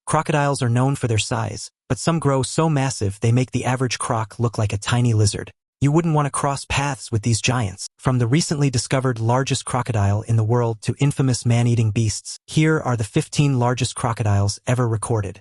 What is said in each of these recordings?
Crocodiles are known for their size, but some grow so massive they make the average croc look like a tiny lizard. You wouldn't want to cross paths with these giants. From the recently discovered largest crocodile in the world to infamous man-eating beasts, here are the 15 largest crocodiles ever recorded.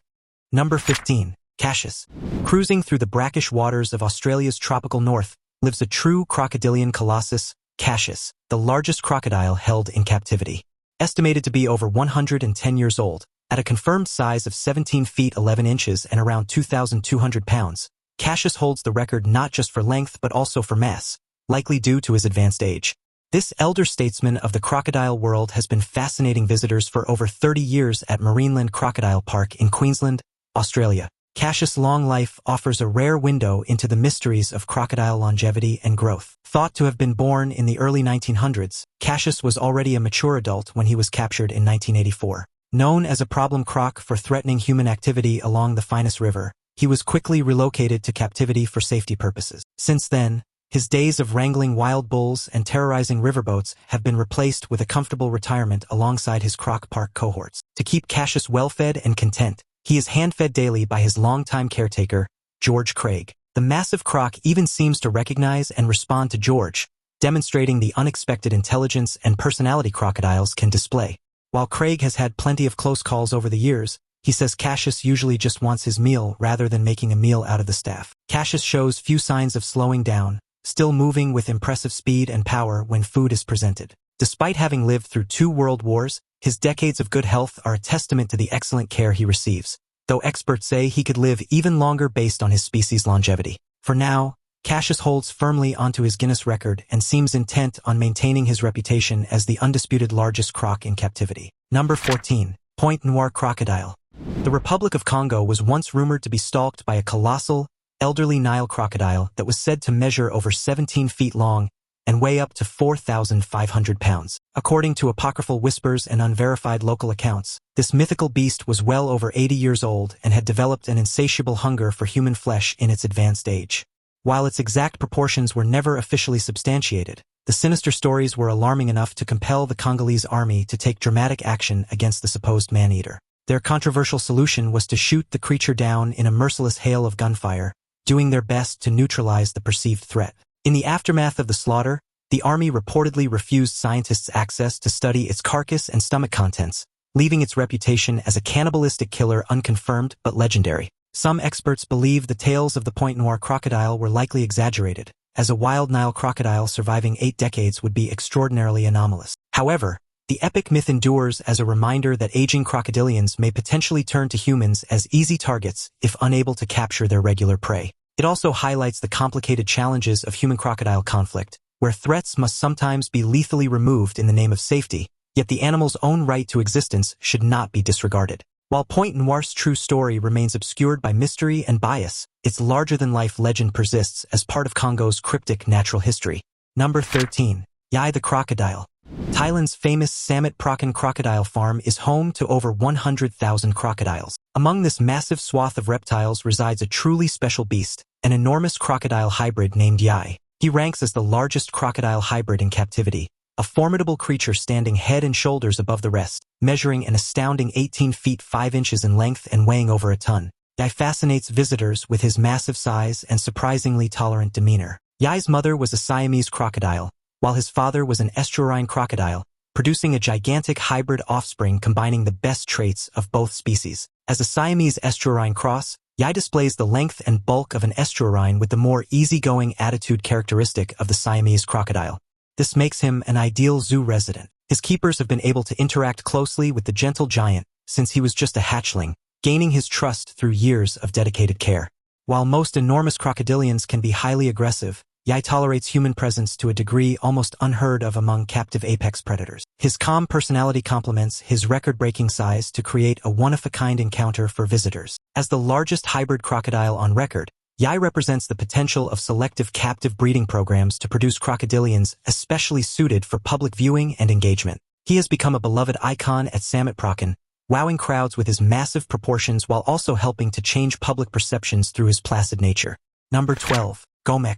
Number 15. Cassius. Cruising through the brackish waters of Australia's tropical north lives a true crocodilian colossus, Cassius, the largest crocodile held in captivity. Estimated to be over 110 years old, at a confirmed size of 17 feet 11 inches and around 2,200 pounds, Cassius holds the record not just for length but also for mass, likely due to his advanced age. This elder statesman of the crocodile world has been fascinating visitors for over 30 years at Marineland Crocodile Park in Queensland, Australia. Cassius' long life offers a rare window into the mysteries of crocodile longevity and growth. Thought to have been born in the early 1900s, Cassius was already a mature adult when he was captured in 1984. Known as a problem croc for threatening human activity along the Finest River, he was quickly relocated to captivity for safety purposes. Since then, his days of wrangling wild bulls and terrorizing riverboats have been replaced with a comfortable retirement alongside his croc park cohorts. To keep Cassius well-fed and content, he is hand-fed daily by his longtime caretaker, George Craig. The massive croc even seems to recognize and respond to George, demonstrating the unexpected intelligence and personality crocodiles can display. While Craig has had plenty of close calls over the years, he says Cassius usually just wants his meal rather than making a meal out of the staff. Cassius shows few signs of slowing down, still moving with impressive speed and power when food is presented. Despite having lived through 2 world wars, his decades of good health are a testament to the excellent care he receives, though experts say he could live even longer based on his species' longevity. For now, Cassius holds firmly onto his Guinness record and seems intent on maintaining his reputation as the undisputed largest croc in captivity. Number 14. Noir crocodile. The Republic of Congo was once rumored to be stalked by a colossal, elderly Nile crocodile that was said to measure over 17 feet long and weigh up to 4,500 pounds. According to apocryphal whispers and unverified local accounts, this mythical beast was well over 80 years old and had developed an insatiable hunger for human flesh in its advanced age. While its exact proportions were never officially substantiated, the sinister stories were alarming enough to compel the Congolese army to take dramatic action against the supposed man-eater. Their controversial solution was to shoot the creature down in a merciless hail of gunfire, doing their best to neutralize the perceived threat. In the aftermath of the slaughter, the army reportedly refused scientists access to study its carcass and stomach contents, leaving its reputation as a cannibalistic killer unconfirmed but legendary. Some experts believe the tales of the Noir crocodile were likely exaggerated, as a wild Nile crocodile surviving 8 decades would be extraordinarily anomalous. However, the epic myth endures as a reminder that aging crocodilians may potentially turn to humans as easy targets if unable to capture their regular prey. It also highlights the complicated challenges of human-crocodile conflict, where threats must sometimes be lethally removed in the name of safety, yet the animal's own right to existence should not be disregarded. While Noir's true story remains obscured by mystery and bias, its larger-than-life legend persists as part of Congo's cryptic natural history. Number 13. Yai the crocodile. Thailand's famous Samet Prakan crocodile farm is home to over 100,000 crocodiles. Among this massive swath of reptiles resides a truly special beast, an enormous crocodile hybrid named Yai. He ranks as the largest crocodile hybrid in captivity, a formidable creature standing head and shoulders above the rest, measuring an astounding 18 feet 5 inches in length and weighing over a ton. Yai fascinates visitors with his massive size and surprisingly tolerant demeanor. Yai's mother was a Siamese crocodile, while his father was an estuarine crocodile, producing a gigantic hybrid offspring combining the best traits of both species. As a Siamese estuarine cross, Yai displays the length and bulk of an estuarine with the more easygoing attitude characteristic of the Siamese crocodile. This makes him an ideal zoo resident. His keepers have been able to interact closely with the gentle giant since he was just a hatchling, gaining his trust through years of dedicated care. While most enormous crocodilians can be highly aggressive, Yai tolerates human presence to a degree almost unheard of among captive apex predators. His calm personality complements his record-breaking size to create a one-of-a-kind encounter for visitors. As the largest hybrid crocodile on record, Yai represents the potential of selective captive breeding programs to produce crocodilians especially suited for public viewing and engagement. He has become a beloved icon at Samet Prakan, wowing crowds with his massive proportions while also helping to change public perceptions through his placid nature. Number 12. Gome.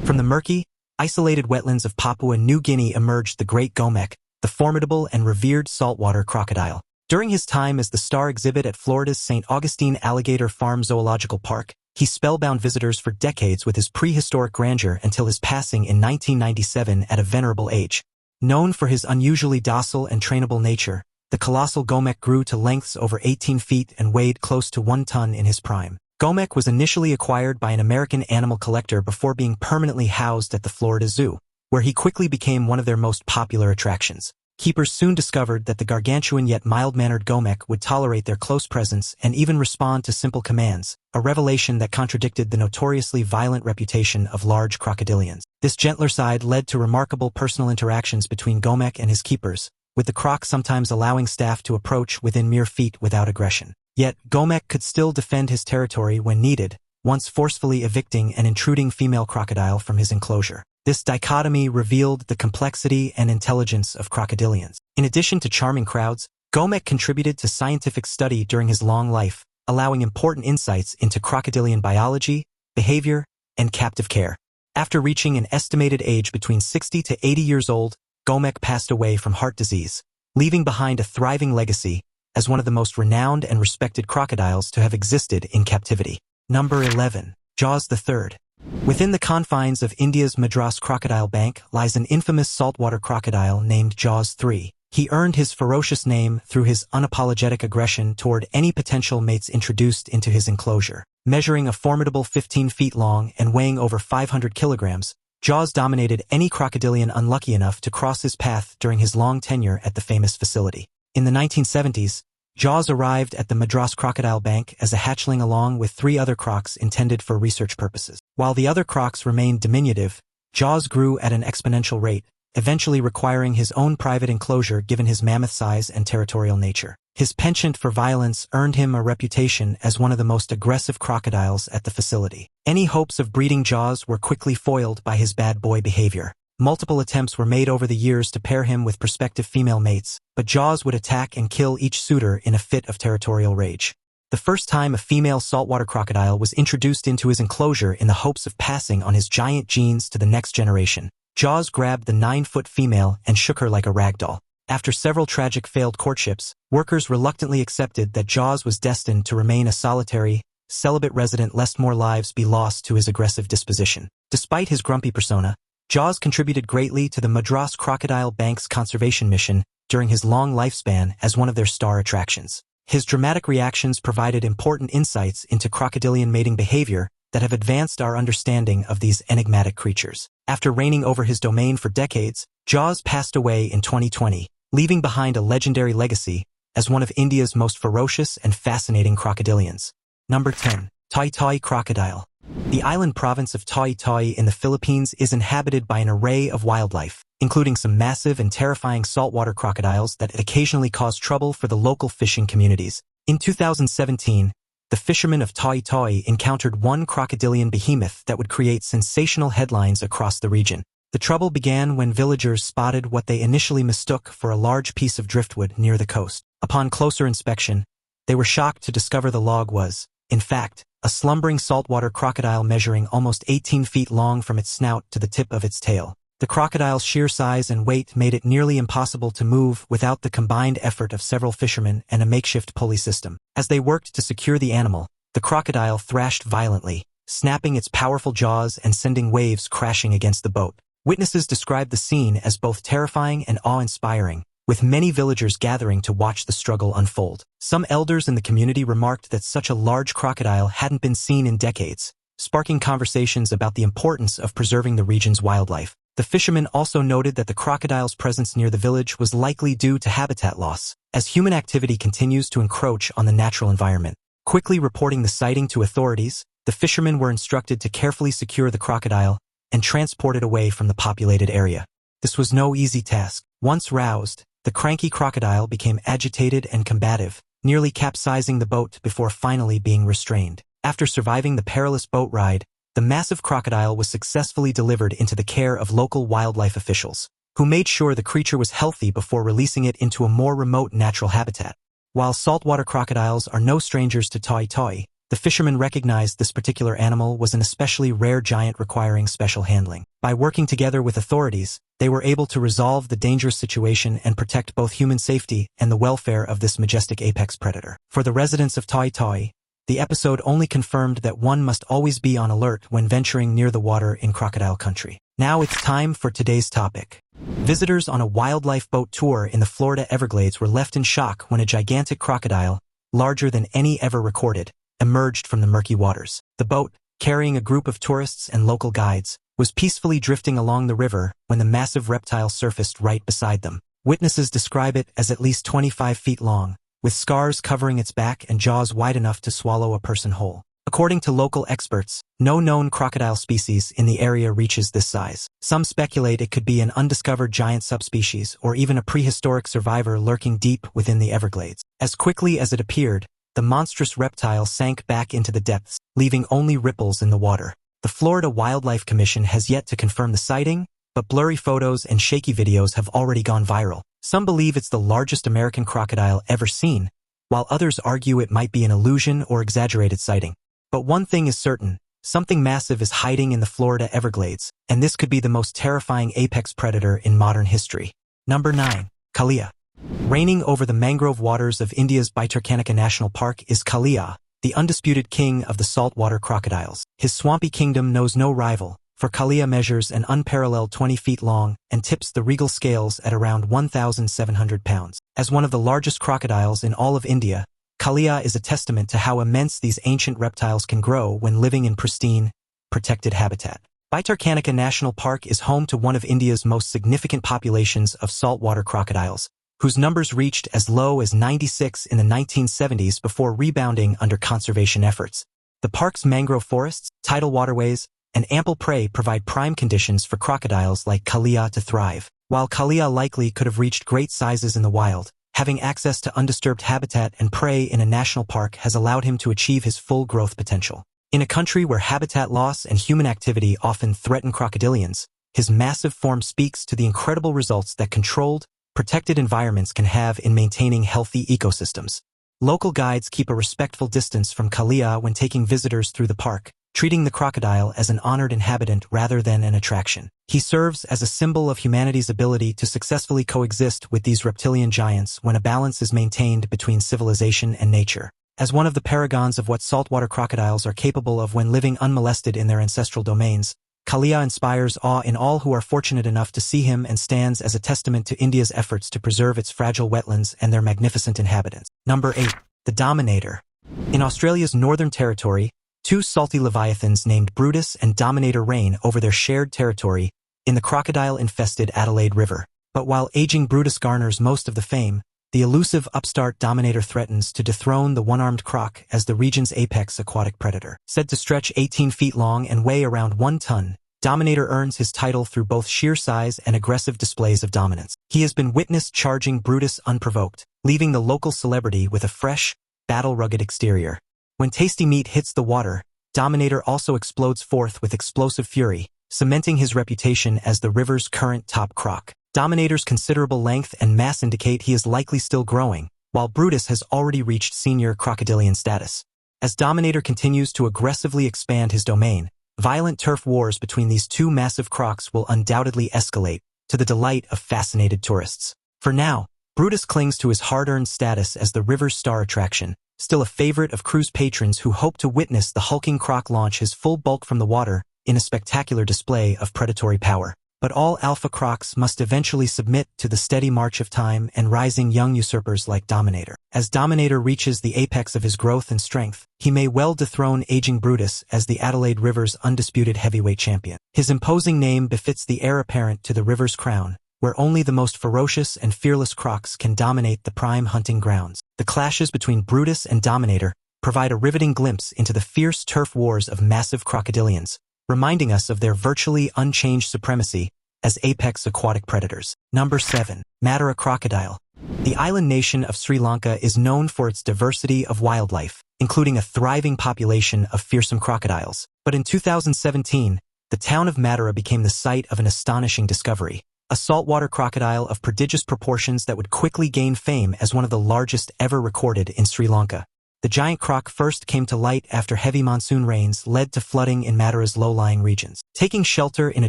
From the murky, isolated wetlands of Papua New Guinea emerged the great Gome, the formidable and revered saltwater crocodile. During his time as the star exhibit at Florida's St. Augustine Alligator Farm Zoological Park, he spellbound visitors for decades with his prehistoric grandeur until his passing in 1997 at a venerable age. Known for his unusually docile and trainable nature, the colossal Gome grew to lengths over 18 feet and weighed close to 1 ton in his prime. Gome was initially acquired by an American animal collector before being permanently housed at the Florida Zoo, where he quickly became one of their most popular attractions. Keepers soon discovered that the gargantuan yet mild-mannered Gome would tolerate their close presence and even respond to simple commands, a revelation that contradicted the notoriously violent reputation of large crocodilians. This gentler side led to remarkable personal interactions between Gome and his keepers, with the croc sometimes allowing staff to approach within mere feet without aggression. Yet, Gome could still defend his territory when needed, once forcefully evicting an intruding female crocodile from his enclosure. This dichotomy revealed the complexity and intelligence of crocodilians. In addition to charming crowds, Gome contributed to scientific study during his long life, allowing important insights into crocodilian biology, behavior, and captive care. After reaching an estimated age between 60 to 80 years old, Gome passed away from heart disease, leaving behind a thriving legacy as one of the most renowned and respected crocodiles to have existed in captivity. Number 11. Jaws III. Within the confines of India's Madras Crocodile Bank lies an infamous saltwater crocodile named Jaws III. He earned his ferocious name through his unapologetic aggression toward any potential mates introduced into his enclosure. Measuring a formidable 15 feet long and weighing over 500 kilograms, Jaws dominated any crocodilian unlucky enough to cross his path during his long tenure at the famous facility. In the 1970s, Jaws arrived at the Madras Crocodile Bank as a hatchling along with 3 other crocs intended for research purposes. While the other crocs remained diminutive, Jaws grew at an exponential rate, eventually requiring his own private enclosure given his mammoth size and territorial nature. His penchant for violence earned him a reputation as one of the most aggressive crocodiles at the facility. Any hopes of breeding Jaws were quickly foiled by his bad boy behavior. Multiple attempts were made over the years to pair him with prospective female mates, but Jaws would attack and kill each suitor in a fit of territorial rage. The first time a female saltwater crocodile was introduced into his enclosure in the hopes of passing on his giant genes to the next generation, Jaws grabbed the 9-foot female and shook her like a rag doll. After several tragic failed courtships, workers reluctantly accepted that Jaws was destined to remain a solitary, celibate resident lest more lives be lost to his aggressive disposition. Despite his grumpy persona, Jaws contributed greatly to the Madras Crocodile Bank's conservation mission during his long lifespan as one of their star attractions. His dramatic reactions provided important insights into crocodilian mating behavior that have advanced our understanding of these enigmatic creatures. After reigning over his domain for decades, Jaws passed away in 2020, leaving behind a legendary legacy as one of India's most ferocious and fascinating crocodilians. Number 10. Toi-Toi crocodile. The island province of Toi-Toi in the Philippines is inhabited by an array of wildlife, including some massive and terrifying saltwater crocodiles that occasionally cause trouble for the local fishing communities. In 2017, the fishermen of Toi-Toi encountered one crocodilian behemoth that would create sensational headlines across the region. The trouble began when villagers spotted what they initially mistook for a large piece of driftwood near the coast. Upon closer inspection, they were shocked to discover the log was, in fact, a slumbering saltwater crocodile measuring almost 18 feet long from its snout to the tip of its tail. The crocodile's sheer size and weight made it nearly impossible to move without the combined effort of several fishermen and a makeshift pulley system. As they worked to secure the animal, the crocodile thrashed violently, snapping its powerful jaws and sending waves crashing against the boat. Witnesses described the scene as both terrifying and awe-inspiring, with many villagers gathering to watch the struggle unfold. Some elders in the community remarked that such a large crocodile hadn't been seen in decades, sparking conversations about the importance of preserving the region's wildlife. The fishermen also noted that the crocodile's presence near the village was likely due to habitat loss, as human activity continues to encroach on the natural environment. Quickly reporting the sighting to authorities, the fishermen were instructed to carefully secure the crocodile and transport it away from the populated area. This was no easy task. Once roused, the cranky crocodile became agitated and combative, nearly capsizing the boat before finally being restrained. After surviving the perilous boat ride, the massive crocodile was successfully delivered into the care of local wildlife officials, who made sure the creature was healthy before releasing it into a more remote natural habitat. While saltwater crocodiles are no strangers to Toi-Toi, The fishermen recognized this particular animal was an especially rare giant requiring special handling. By working together with authorities, they were able to resolve the dangerous situation and protect both human safety and the welfare of this majestic apex predator. For the residents of Toi-Toi, the episode only confirmed that one must always be on alert when venturing near the water in crocodile country. Now it's time for today's topic. Visitors on a wildlife boat tour in the Florida Everglades were left in shock when a gigantic crocodile, larger than any ever recorded, emerged from the murky waters. The boat, carrying a group of tourists and local guides, was peacefully drifting along the river when the massive reptile surfaced right beside them. Witnesses describe it as at least 25 feet long, with scars covering its back and jaws wide enough to swallow a person whole. According to local experts, no known crocodile species in the area reaches this size. Some speculate it could be an undiscovered giant subspecies or even a prehistoric survivor lurking deep within the Everglades. As quickly as it appeared, the monstrous reptile sank back into the depths, leaving only ripples in the water. The Florida Wildlife Commission has yet to confirm the sighting, but blurry photos and shaky videos have already gone viral. Some believe it's the largest American crocodile ever seen, while others argue it might be an illusion or exaggerated sighting. But one thing is certain, something massive is hiding in the Florida Everglades, and this could be the most terrifying apex predator in modern history. Number 9. Kalia. Reigning over the mangrove waters of India's Bhitarkanika National Park is Kalia, the undisputed king of the saltwater crocodiles. His swampy kingdom knows no rival, for Kalia measures an unparalleled 20 feet long and tips the regal scales at around 1,700 pounds. As one of the largest crocodiles in all of India, Kalia is a testament to how immense these ancient reptiles can grow when living in pristine, protected habitat. Bhitarkanika National Park is home to one of India's most significant populations of saltwater crocodiles, whose numbers reached as low as 96 in the 1970s before rebounding under conservation efforts. The park's mangrove forests, tidal waterways, and ample prey provide prime conditions for crocodiles like Kalia to thrive. While Kalia likely could have reached great sizes in the wild, having access to undisturbed habitat and prey in a national park has allowed him to achieve his full growth potential. In a country where habitat loss and human activity often threaten crocodilians, his massive form speaks to the incredible results that controlled, protected environments can have in maintaining healthy ecosystems. Local guides keep a respectful distance from Kalia when taking visitors through the park, treating the crocodile as an honored inhabitant rather than an attraction. He serves as a symbol of humanity's ability to successfully coexist with these reptilian giants when a balance is maintained between civilization and nature. As one of the paragons of what saltwater crocodiles are capable of when living unmolested in their ancestral domains, Kalia inspires awe in all who are fortunate enough to see him and stands as a testament to India's efforts to preserve its fragile wetlands and their magnificent inhabitants. Number 8. The Dominator. In Australia's Northern Territory, two salty leviathans named Brutus and Dominator reign over their shared territory in the crocodile-infested Adelaide River. But while aging Brutus garners most of the fame, the elusive upstart Dominator threatens to dethrone the one-armed croc as the region's apex aquatic predator. Said to stretch 18 feet long and weigh around 1 ton, Dominator earns his title through both sheer size and aggressive displays of dominance. He has been witnessed charging Brutus unprovoked, leaving the local celebrity with a fresh, battle-rugged exterior. When tasty meat hits the water, Dominator also explodes forth with explosive fury, cementing his reputation as the river's current top croc. Dominator's considerable length and mass indicate he is likely still growing, while Brutus has already reached senior crocodilian status. As Dominator continues to aggressively expand his domain, violent turf wars between these two massive crocs will undoubtedly escalate, to the delight of fascinated tourists. For now, Brutus clings to his hard-earned status as the river's star attraction, still a favorite of cruise patrons who hope to witness the hulking croc launch his full bulk from the water in a spectacular display of predatory power. But all alpha crocs must eventually submit to the steady march of time and rising young usurpers like Dominator. As Dominator reaches the apex of his growth and strength, he may well dethrone aging Brutus as the Adelaide River's undisputed heavyweight champion. His imposing name befits the heir apparent to the river's crown, where only the most ferocious and fearless crocs can dominate the prime hunting grounds. The clashes between Brutus and Dominator provide a riveting glimpse into the fierce turf wars of massive crocodilians, reminding us of their virtually unchanged supremacy as apex aquatic predators. Number 7. Mattera crocodile. The island nation of Sri Lanka is known for its diversity of wildlife, including a thriving population of fearsome crocodiles. But in 2017, the town of Mattera became the site of an astonishing discovery, a saltwater crocodile of prodigious proportions that would quickly gain fame as one of the largest ever recorded in Sri Lanka. The giant croc first came to light after heavy monsoon rains led to flooding in Mattera's low-lying regions. Taking shelter in a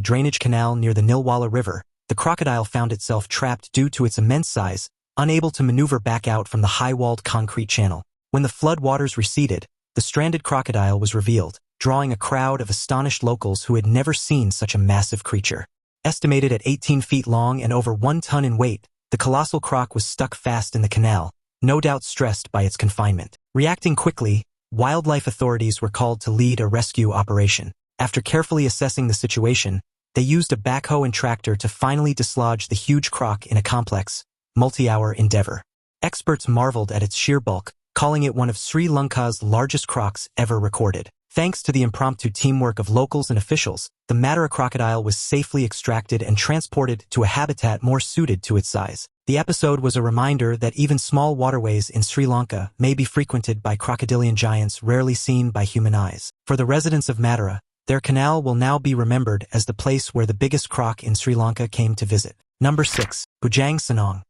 drainage canal near the Nilwala River, the crocodile found itself trapped due to its immense size, unable to maneuver back out from the high-walled concrete channel. When the flood waters receded, the stranded crocodile was revealed, drawing a crowd of astonished locals who had never seen such a massive creature. Estimated at 18 feet long and over 1 ton in weight, the colossal croc was stuck fast in the canal, no doubt stressed by its confinement. Reacting quickly, wildlife authorities were called to lead a rescue operation. After carefully assessing the situation, they used a backhoe and tractor to finally dislodge the huge croc in a complex, multi-hour endeavor. Experts marveled at its sheer bulk, calling it one of Sri Lanka's largest crocs ever recorded. Thanks to the impromptu teamwork of locals and officials, the Mattera crocodile was safely extracted and transported to a habitat more suited to its size. The episode was a reminder that even small waterways in Sri Lanka may be frequented by crocodilian giants rarely seen by human eyes. For the residents of Mattera, their canal will now be remembered as the place where the biggest croc in Sri Lanka came to visit. Number 6. Bujang Senang.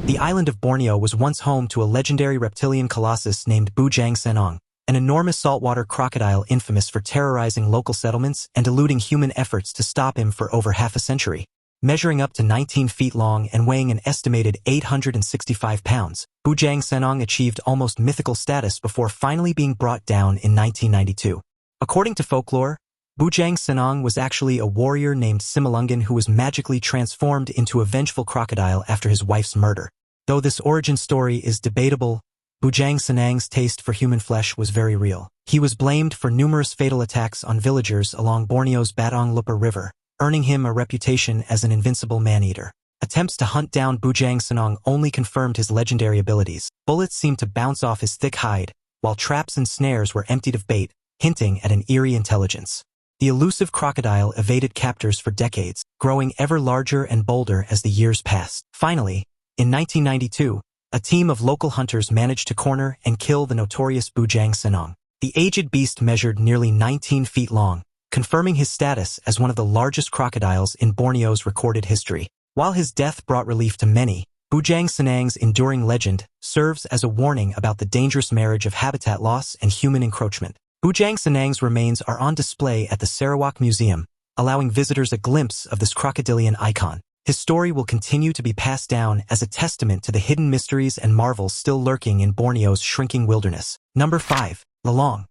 The island of Borneo was once home to a legendary reptilian colossus named Bujang Senang, an enormous saltwater crocodile infamous for terrorizing local settlements and eluding human efforts to stop him for over half a century. Measuring up to 19 feet long and weighing an estimated 865 pounds, Bujang Senang achieved almost mythical status before finally being brought down in 1992. According to folklore, Bujang Senang was actually a warrior named Simalungun who was magically transformed into a vengeful crocodile after his wife's murder. Though this origin story is debatable, Bujang Senang's taste for human flesh was very real. He was blamed for numerous fatal attacks on villagers along Borneo's Batang Lupa River, earning him a reputation as an invincible man-eater. Attempts to hunt down Bujang Senang only confirmed his legendary abilities. Bullets seemed to bounce off his thick hide, while traps and snares were emptied of bait, hinting at an eerie intelligence. The elusive crocodile evaded captors for decades, growing ever larger and bolder as the years passed. Finally, in 1992, a team of local hunters managed to corner and kill the notorious Bujang Senang. The aged beast measured nearly 19 feet long, confirming his status as one of the largest crocodiles in Borneo's recorded history. While his death brought relief to many, Bujang Senang's enduring legend serves as a warning about the dangerous marriage of habitat loss and human encroachment. Bujang Senang's remains are on display at the Sarawak Museum, allowing visitors a glimpse of this crocodilian icon. His story will continue to be passed down as a testament to the hidden mysteries and marvels still lurking in Borneo's shrinking wilderness. Number 5. Lolong.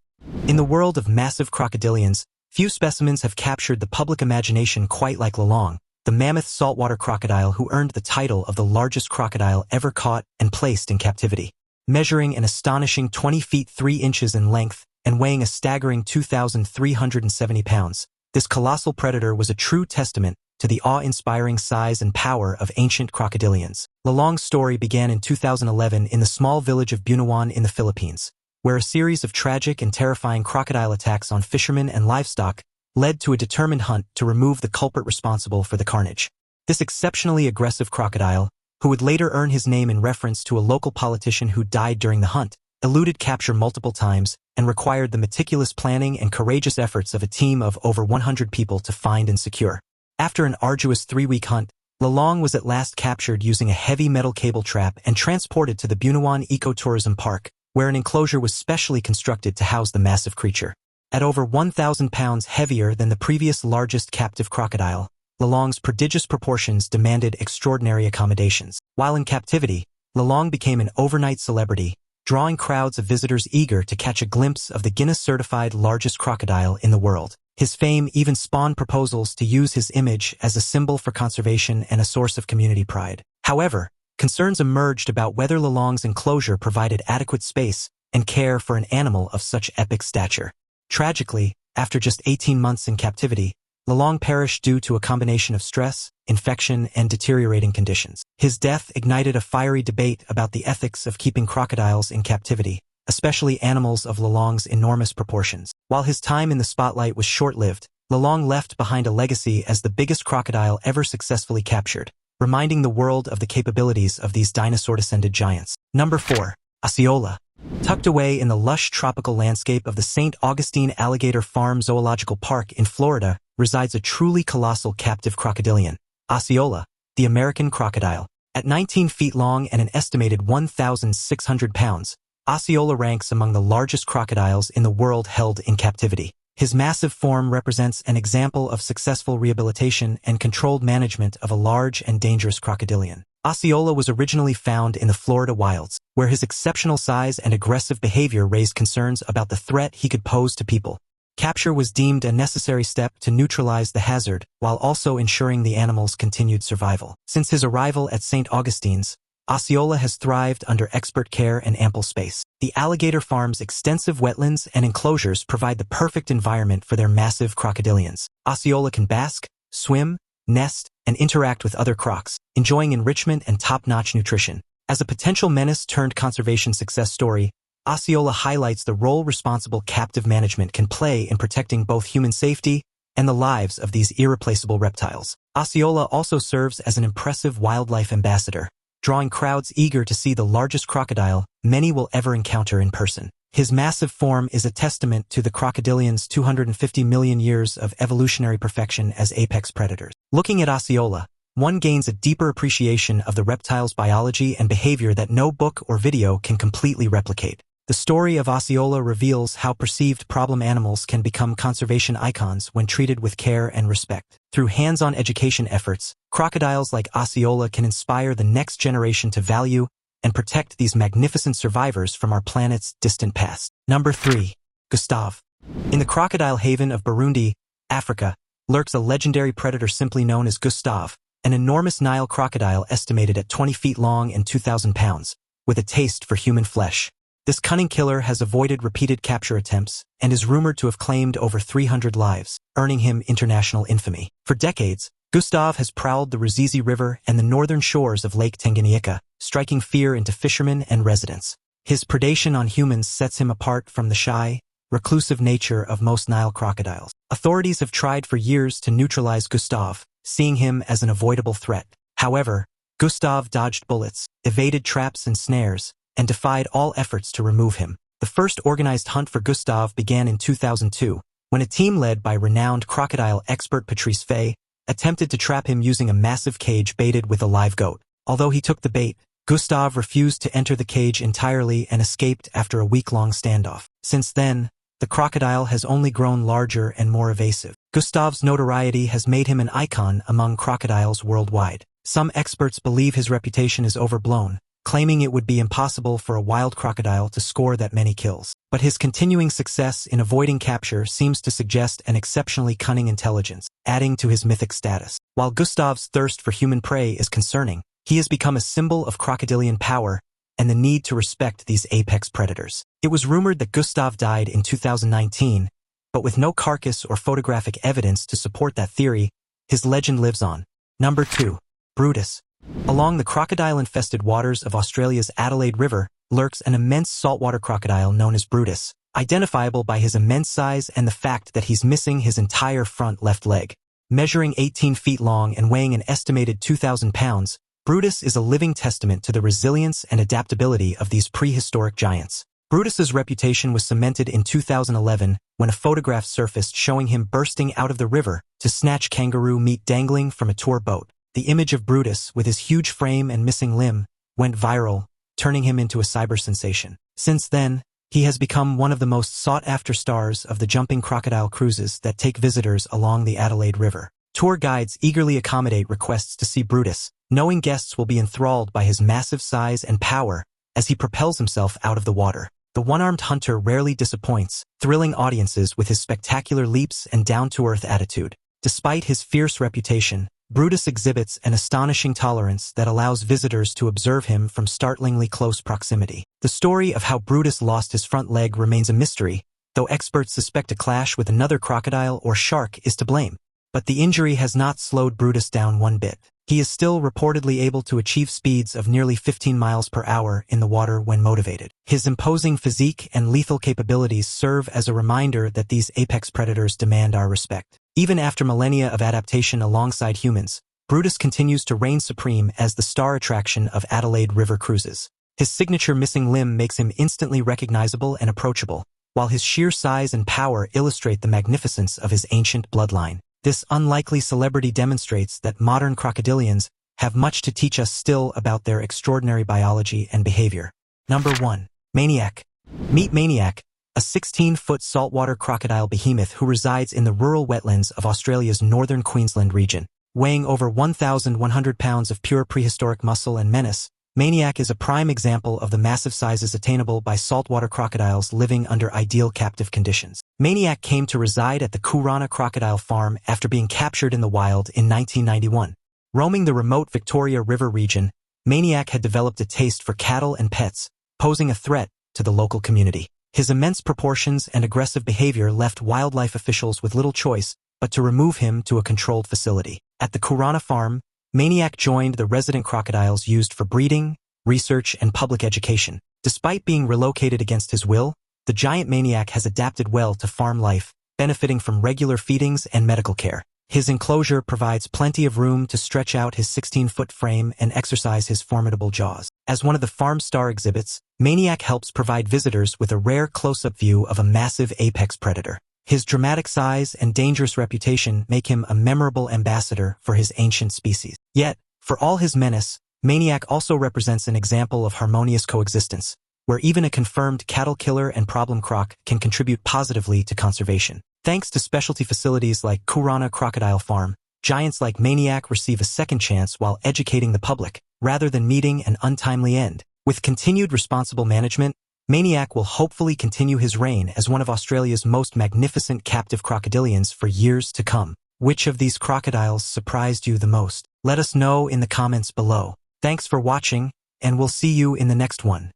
In the world of massive crocodilians, few specimens have captured the public imagination quite like Lolong, the mammoth saltwater crocodile who earned the title of the largest crocodile ever caught and placed in captivity. Measuring an astonishing 20 feet 3 inches in length and weighing a staggering 2,370 pounds, this colossal predator was a true testament to the awe-inspiring size and power of ancient crocodilians. Lolong's story began in 2011 in the small village of Bunawan in the Philippines, where a series of tragic and terrifying crocodile attacks on fishermen and livestock led to a determined hunt to remove the culprit responsible for the carnage. This exceptionally aggressive crocodile, who would later earn his name in reference to a local politician who died during the hunt, eluded capture multiple times and required the meticulous planning and courageous efforts of a team of over 100 people to find and secure. After an arduous 3-week hunt, Lolong was at last captured using a heavy metal cable trap and transported to the Bunawan Ecotourism Park, where an enclosure was specially constructed to house the massive creature. At over 1,000 pounds heavier than the previous largest captive crocodile, Lolong's prodigious proportions demanded extraordinary accommodations. While in captivity, Lolong became an overnight celebrity, drawing crowds of visitors eager to catch a glimpse of the Guinness-certified largest crocodile in the world. His fame even spawned proposals to use his image as a symbol for conservation and a source of community pride. However, concerns emerged about whether Lolong's enclosure provided adequate space and care for an animal of such epic stature. Tragically, after just 18 months in captivity, Lolong perished due to a combination of stress, infection, and deteriorating conditions. His death ignited a fiery debate about the ethics of keeping crocodiles in captivity, especially animals of Lolong's enormous proportions. While his time in the spotlight was short-lived, Lolong left behind a legacy as the biggest crocodile ever successfully captured, reminding the world of the capabilities of these dinosaur-descended giants. Number 4. Acola. Tucked away in the lush tropical landscape of the St. Augustine Alligator Farm Zoological Park in Florida resides a truly colossal captive crocodilian, Acola, the American crocodile. At 19 feet long and an estimated 1,600 pounds, Osceola ranks among the largest crocodiles in the world held in captivity. His massive form represents an example of successful rehabilitation and controlled management of a large and dangerous crocodilian. Osceola was originally found in the Florida wilds, where his exceptional size and aggressive behavior raised concerns about the threat he could pose to people. Capture was deemed a necessary step to neutralize the hazard, while also ensuring the animal's continued survival. Since his arrival at St. Augustine's, Osceola has thrived under expert care and ample space. The alligator farm's extensive wetlands and enclosures provide the perfect environment for their massive crocodilians. Osceola can bask, swim, nest, and interact with other crocs, enjoying enrichment and top-notch nutrition. As a potential menace turned conservation success story, Osceola highlights the role responsible captive management can play in protecting both human safety and the lives of these irreplaceable reptiles. Osceola also serves as an impressive wildlife ambassador, drawing crowds eager to see the largest crocodile many will ever encounter in person. His massive form is a testament to the crocodilians' 250 million years of evolutionary perfection as apex predators. Looking at Osceola, one gains a deeper appreciation of the reptile's biology and behavior that no book or video can completely replicate. The story of Osceola reveals how perceived problem animals can become conservation icons when treated with care and respect. Through hands-on education efforts, crocodiles like Osceola can inspire the next generation to value and protect these magnificent survivors from our planet's distant past. Number 3. Gustav. In the crocodile haven of Burundi, Africa, lurks a legendary predator simply known as Gustav, an enormous Nile crocodile estimated at 20 feet long and 2,000 pounds, with a taste for human flesh. This cunning killer has avoided repeated capture attempts and is rumored to have claimed over 300 lives, earning him international infamy. For decades, Gustav has prowled the Ruzizi River and the northern shores of Lake Tanganyika, striking fear into fishermen and residents. His predation on humans sets him apart from the shy, reclusive nature of most Nile crocodiles. Authorities have tried for years to neutralize Gustav, seeing him as an avoidable threat. However, Gustav dodged bullets, evaded traps and snares, and defied all efforts to remove him. The first organized hunt for Gustav began in 2002, when a team led by renowned crocodile expert Patrice Fay attempted to trap him using a massive cage baited with a live goat. Although he took the bait, Gustav refused to enter the cage entirely and escaped after a week-long standoff. Since then, the crocodile has only grown larger and more evasive. Gustav's notoriety has made him an icon among crocodiles worldwide. Some experts believe his reputation is overblown, claiming it would be impossible for a wild crocodile to score that many kills. But his continuing success in avoiding capture seems to suggest an exceptionally cunning intelligence, adding to his mythic status. While Gustav's thirst for human prey is concerning, he has become a symbol of crocodilian power and the need to respect these apex predators. It was rumored that Gustav died in 2019, but with no carcass or photographic evidence to support that theory, his legend lives on. Number 2. Brutus. Along the crocodile-infested waters of Australia's Adelaide River lurks an immense saltwater crocodile known as Brutus, identifiable by his immense size and the fact that he's missing his entire front left leg. Measuring 18 feet long and weighing an estimated 2,000 pounds, Brutus is a living testament to the resilience and adaptability of these prehistoric giants. Brutus's reputation was cemented in 2011 when a photograph surfaced showing him bursting out of the river to snatch kangaroo meat dangling from a tour boat. The image of Brutus, with his huge frame and missing limb, went viral, turning him into a cyber sensation. Since then, he has become one of the most sought-after stars of the jumping crocodile cruises that take visitors along the Adelaide River. Tour guides eagerly accommodate requests to see Brutus, knowing guests will be enthralled by his massive size and power as he propels himself out of the water. The one-armed hunter rarely disappoints, thrilling audiences with his spectacular leaps and down-to-earth attitude. Despite his fierce reputation, Brutus exhibits an astonishing tolerance that allows visitors to observe him from startlingly close proximity. The story of how Brutus lost his front leg remains a mystery, though experts suspect a clash with another crocodile or shark is to blame. But the injury has not slowed Brutus down one bit. He is still reportedly able to achieve speeds of nearly 15 miles per hour in the water when motivated. His imposing physique and lethal capabilities serve as a reminder that these apex predators demand our respect. Even after millennia of adaptation alongside humans, Brutus continues to reign supreme as the star attraction of Adelaide River cruises. His signature missing limb makes him instantly recognizable and approachable, while his sheer size and power illustrate the magnificence of his ancient bloodline. This unlikely celebrity demonstrates that modern crocodilians have much to teach us still about their extraordinary biology and behavior. Number 1. Maniac. Meet Maniac, a 16-foot saltwater crocodile behemoth who resides in the rural wetlands of Australia's northern Queensland region. Weighing over 1,100 pounds of pure prehistoric muscle and menace, Maniac is a prime example of the massive sizes attainable by saltwater crocodiles living under ideal captive conditions. Maniac came to reside at the Kurana Crocodile Farm after being captured in the wild in 1991. Roaming the remote Victoria River region, Maniac had developed a taste for cattle and pets, posing a threat to the local community. His immense proportions and aggressive behavior left wildlife officials with little choice but to remove him to a controlled facility. At the Kurana farm, Maniac joined the resident crocodiles used for breeding, research, and public education. Despite being relocated against his will, the giant Maniac has adapted well to farm life, benefiting from regular feedings and medical care. His enclosure provides plenty of room to stretch out his 16-foot frame and exercise his formidable jaws. As one of the farm star exhibits, Maniac helps provide visitors with a rare close-up view of a massive apex predator. His dramatic size and dangerous reputation make him a memorable ambassador for his ancient species. Yet, for all his menace, Maniac also represents an example of harmonious coexistence, where even a confirmed cattle killer and problem croc can contribute positively to conservation. Thanks to specialty facilities like Kurana Crocodile Farm, giants like Maniac receive a second chance while educating the public, rather than meeting an untimely end. With continued responsible management, Maniac will hopefully continue his reign as one of Australia's most magnificent captive crocodilians for years to come. Which of these crocodiles surprised you the most? Let us know in the comments below. Thanks for watching, and we'll see you in the next one.